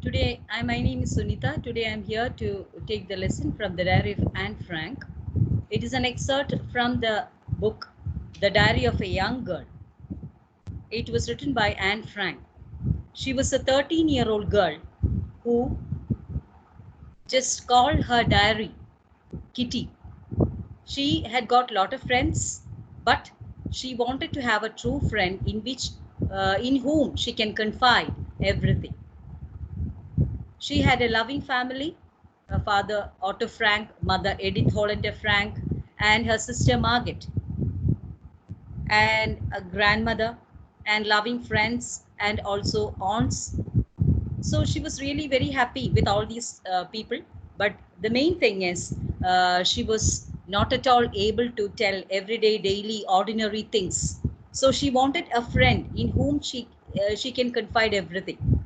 My name is Sunita. Today I am here to take the lesson from the diary of Anne Frank. It is an excerpt from the book The Diary of a Young Girl. It was written by Anne Frank. She was a 13-year-old girl who just called her diary Kitty. She had got a lot of friends, but she wanted to have a true friend in whom she can confide everything. She had a loving family, her father Otto Frank, mother Edith Hollander Frank, and her sister Margaret, and a grandmother, and loving friends, and also aunts. So she was really very happy with all these people. But the main thing is, she was not at all able to tell everyday, daily, ordinary things. So she wanted a friend in whom she can confide everything.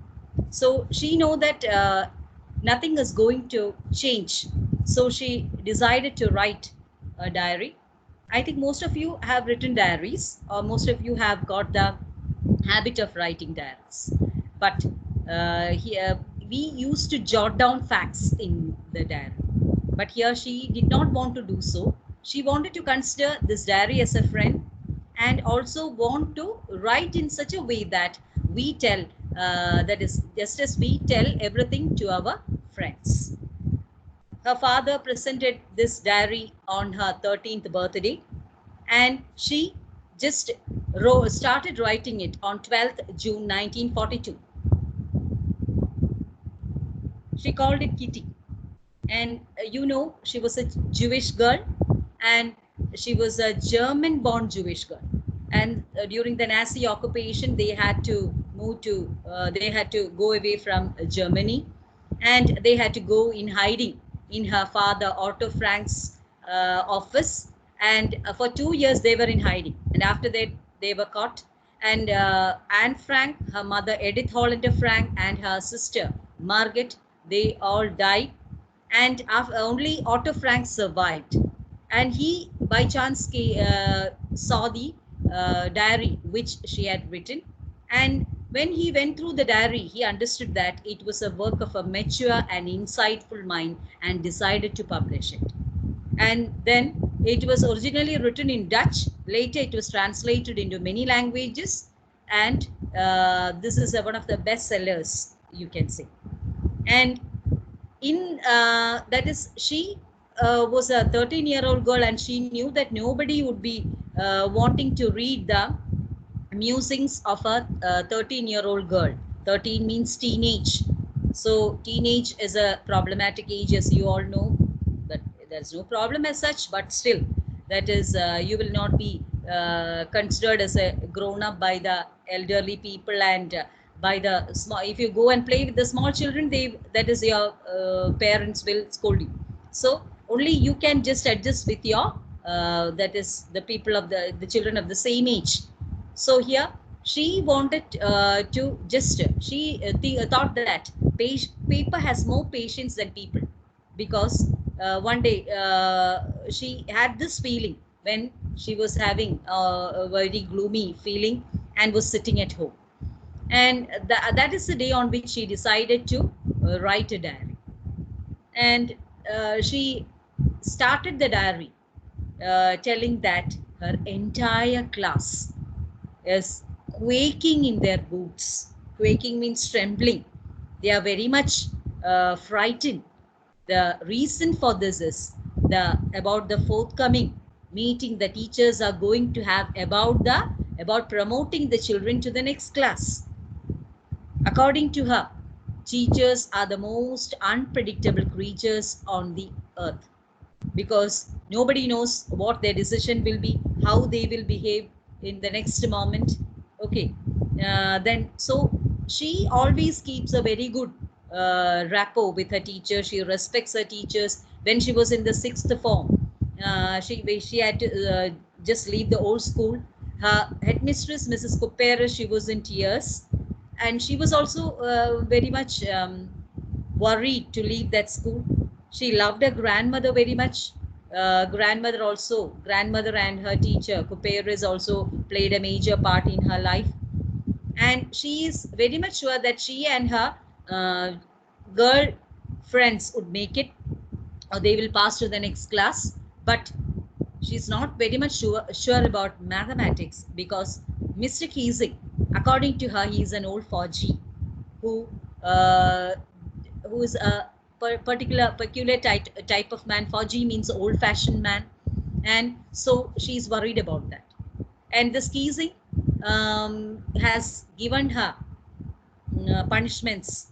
So she know that nothing is going to change. So she decided to write a diary. I think most of you have written diaries, or most of you have got the habit of writing diaries. But here we used to jot down facts in the diary. But here she did not want to do so. She wanted to consider this diary as a friend, and also want to write in such a way that we tell, that is, just as we tell everything to our friends. Her father presented this diary on her 13th birthday, and she just started writing it on 12th June 1942. She called it Kitty. And she was a Jewish girl, and she was a German born Jewish girl. And during the Nazi occupation, they had to go away from Germany, and they had to go in hiding in her father Otto Frank's office. And for 2 years they were in hiding, and after that they were caught. And Anne Frank, her mother Edith Hollander Frank, and her sister Margaret, they all died, and only Otto Frank survived. And he, by chance, saw the diary which she had written. And when he went through the diary, he understood that it was a work of a mature and insightful mind, and decided to publish it. And then it was originally written in Dutch. Later, it was translated into many languages, and this is one of the best sellers, you can say. And in that is she was a 13-year-old girl, and she knew that nobody would be wanting to read the musings of a 13-year-old girl. 13 means teenage. So teenage is a problematic age, as you all know, but there's no problem as such. But still, that is, you will not be considered as a grown up by the elderly people, and by the small. If you go and play with the small children, that is, your parents will scold you. So only you can just adjust with your that is, the people of the children of the same age. So here she wanted to just thought that paper has more patience than people, because one day she had this feeling when she was having a very gloomy feeling, and was sitting at home. And that is the day on which she decided to write a diary. And she started the diary telling that her entire class is quaking in their boots. Quaking means trembling. They are very much frightened. The reason for this is about the forthcoming meeting the teachers are going to have about promoting the children to the next class. According to her, teachers are the most unpredictable creatures on the earth, because nobody knows what their decision will be, how they will behave in the next moment. Okay, then so she always keeps a very good rapport with her teacher. She respects her teachers. When she was in the sixth form, she had to just leave the old school. Her headmistress, Mrs. Cooperis, she was in tears, and she was also very much worried to leave that school. She loved her grandmother very much. Grandmother and her teacher Cooperis also played a major part in her life, and she is very much sure that she and her uh, girl friends would make it, or they will pass to the next class, but she's not very much sure about mathematics, because Mr. Keesing, according to her, he is an old Fauji who uh, who is a particular peculiar type of man. Fauji means old fashioned man, and so she's worried about that. And this Keesing has given her punishments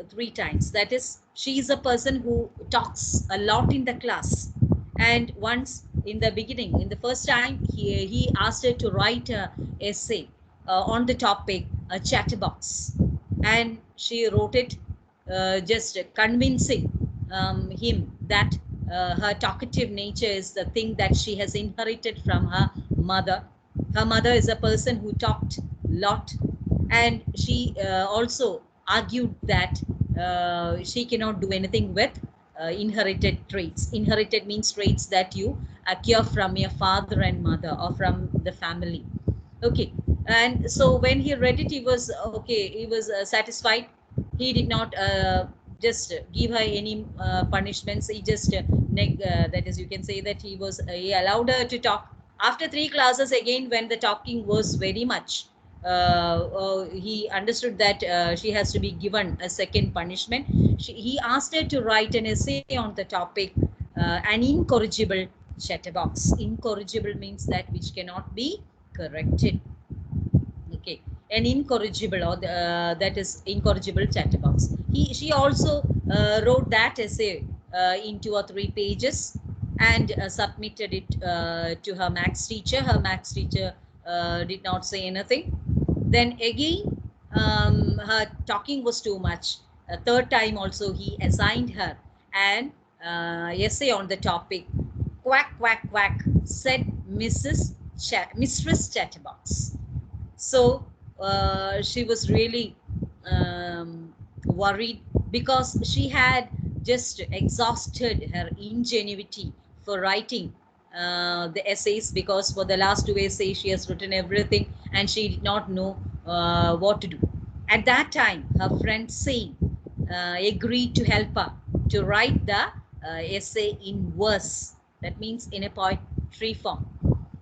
3 times. That is, she is a person who talks a lot in the class. And once in the beginning, in the first time, he asked her to write a essay on the topic a chatterbox, and she wrote it, just convincing him that her talkative nature is the thing that she has inherited from her mother. Her mother is a person who talked a lot, and she also argued that she cannot do anything with inherited traits. Inherited means traits that you acquire from your father and mother, or from the family. Okay. And so when he read it, he was okay, he was satisfied. He did not just give her any punishments. He just that is, you can say that he allowed her to talk. After 3 classes, again, when the talking was very much, he understood that she has to be given a second punishment. He asked her to write an essay on the topic, an incorrigible chatterbox. Incorrigible means that which cannot be corrected. Okay. An incorrigible, or that is incorrigible chatterbox. She also wrote that essay in 2 or 3 pages, and submitted it to her maths teacher. Her maths teacher did not say anything. Then again, her talking was too much. A third time also, he assigned her an essay on the topic, quack quack quack, said Mistress Chatterbox. So she was really worried, because she had just exhausted her ingenuity for writing the essays, because for the last 2 essays she has written everything, and she did not know what to do. At that time, her friend Sain agreed to help her to write the essay in verse, that means in a poetry form.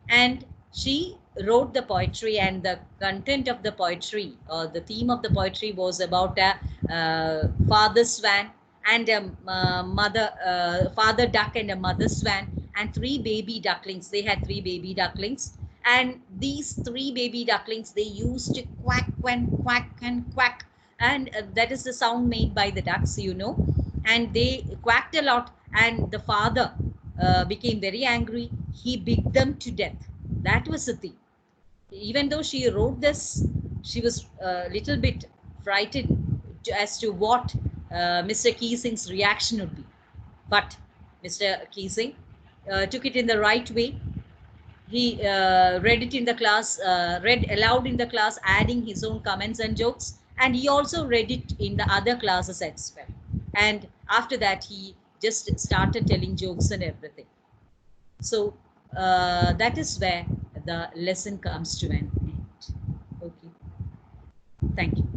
And she wrote the poetry, and the content of the poetry, or the theme of the poetry, was about a father swan and a father duck and a mother swan, and 3 baby ducklings. They had 3 baby ducklings, and these 3 baby ducklings, they used to quack and quack and quack, and that is the sound made by the ducks, and they quacked a lot, and the father became very angry. He beat them to death. That was the thing. Even though she wrote this, she was a little bit frightened as to what Mr. Keesing's reaction would be. But Mr. Keesing took it in the right way. He read it in the class, read aloud in the class, adding his own comments and jokes. And he also read it in the other classes as well. And after that, he just started telling jokes and everything. So that is where the lesson comes to an end. Okay. Thank you.